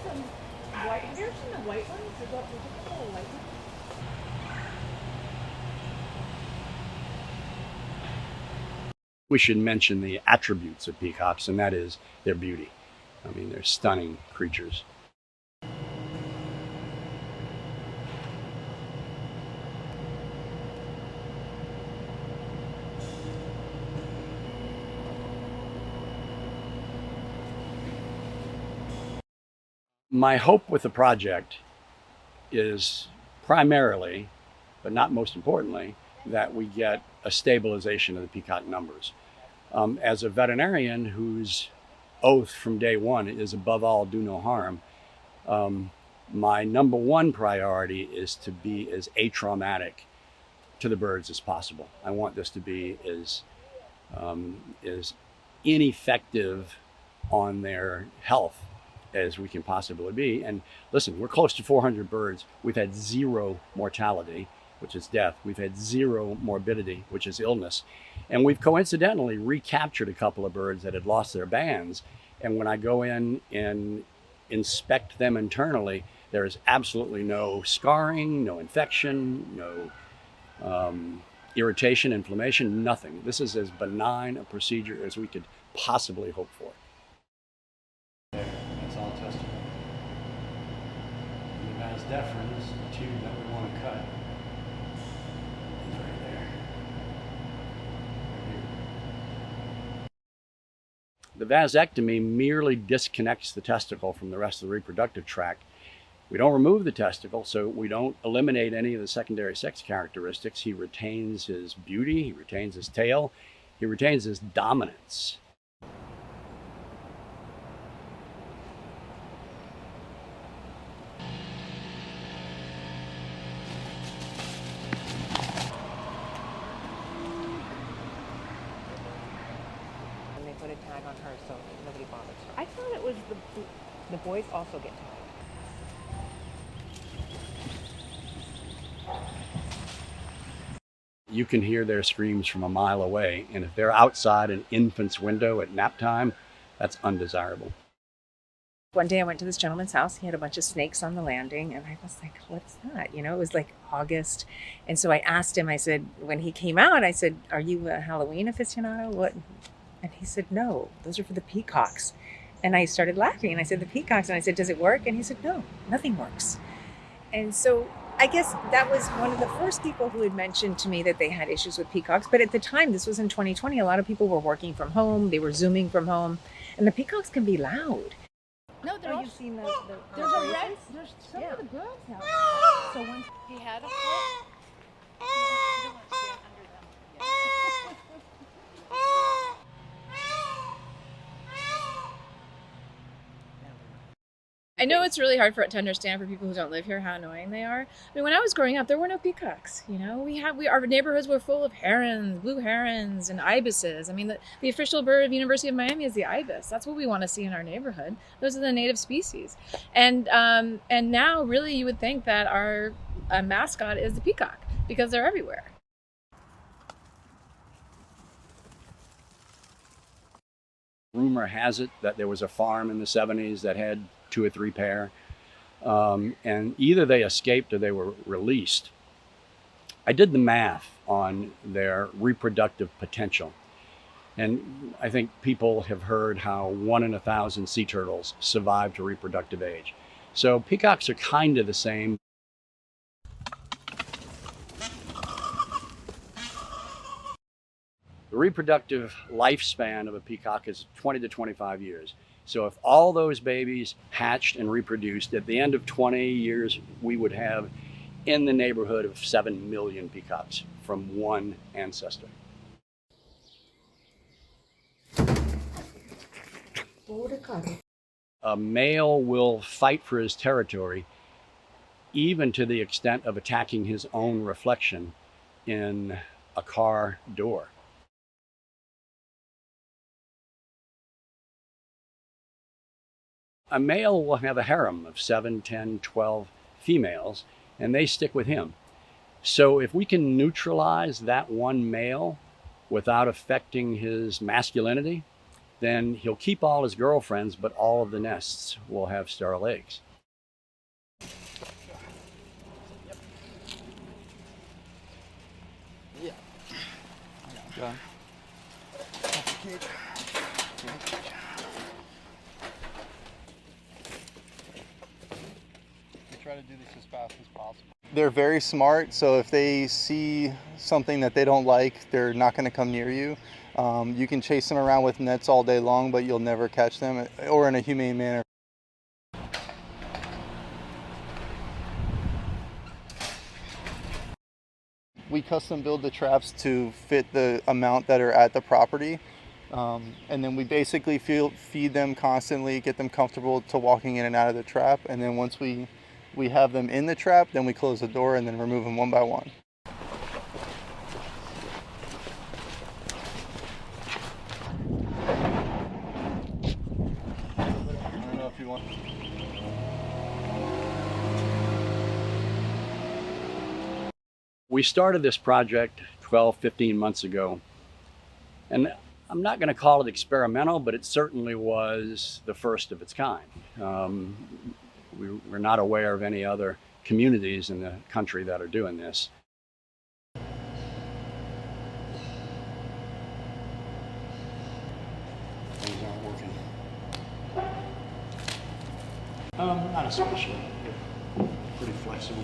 some white. Have you ever seen the white ones? There's a couple of white ones. We should mention the attributes of peacocks, and that is their beauty. I mean, they're stunning creatures. My hope with the project is primarily, but not most importantly, that we get a stabilization of the peacock numbers. As a veterinarian whose oath from day one is above all do no harm, my number one priority is to be as atraumatic to the birds as possible. I want this to be as ineffective on their health as we can possibly be. And listen, we're close to 400 birds. We've had zero mortality, which is death. We've had zero morbidity, which is illness. And we've coincidentally recaptured a couple of birds that had lost their bands. And when I go in and inspect them internally, there is absolutely no scarring, no infection, no irritation, inflammation, nothing. This is as benign a procedure as we could possibly hope for. That's all testicle. And the vas deferens, the tube that we want to cut, is right there. The vasectomy merely disconnects the testicle from the rest of the reproductive tract. We don't remove the testicle, so we don't eliminate any of the secondary sex characteristics. He retains his beauty, he retains his tail, he retains his dominance. And they put a tag on her so nobody bothers her. I thought it was the boys also get tagged. You can hear their screams from a mile away, and if they're outside an infant's window at nap time, that's undesirable. One day I went to this gentleman's house. He had a bunch of snakes on the landing, and I was like, what's that? You know, it was like August. And so I asked him, I said, when he came out, I said, are you a Halloween aficionado? What? And he said, no, those are for the peacocks. And I started laughing, and I said, the peacocks. And I said, does it work? And he said, no, nothing works. And so I guess that was one of the first people who had mentioned to me that they had issues with peacocks. But at the time, this was in 2020, a lot of people were working from home. They were Zooming from home. And the peacocks can be loud. No, they're Oh, all. you've seen There's a red. There's some of the girls now. So once he had a foot, you don't want to stand under them. I know it's really hard to understand for people who don't live here how annoying they are. I mean, when I was growing up, there were no peacocks. You know, our neighborhoods were full of herons, blue herons, and ibises. I mean, the official bird of University of Miami is the ibis. That's what we want to see in our neighborhood. Those are the native species. And now, really, you would think that our mascot is the peacock because they're everywhere. Rumor has it that there was a farm in the 70s that had 2 or 3 pair, and either they escaped or they were released. I did the math on their reproductive potential, and I think people have heard how 1 in 1,000 sea turtles survive to reproductive age. So peacocks are kind of the same. The reproductive lifespan of a peacock is 20 to 25 years. So if all those babies hatched and reproduced, at the end of 20 years, we would have in the neighborhood of 7 million peacocks from one ancestor. A male will fight for his territory, even to the extent of attacking his own reflection in a car door. A male will have a harem of 7, 10, 12 females, and they stick with him. So if we can neutralize that one male without affecting his masculinity, then he'll keep all his girlfriends, but all of the nests will have sterile eggs. Yeah. Done. Try to do this as fast as possible. They're very smart, so if they see something that they don't like, they're not going to come near you. You can chase them around with nets all day long, but you'll never catch them, or in a humane manner. We custom build the traps to fit the amount that are at the property. And then we basically feed them constantly, get them comfortable to walking in and out of the trap. And then once we have them in the trap, then we close the door and then remove them one by one. I don't know if you want. We started this project 12, 15 months ago, and I'm not going to call it experimental, but it certainly was the first of its kind. We're not aware of any other communities in the country that are doing this. Things aren't working. Not especially. They're pretty flexible.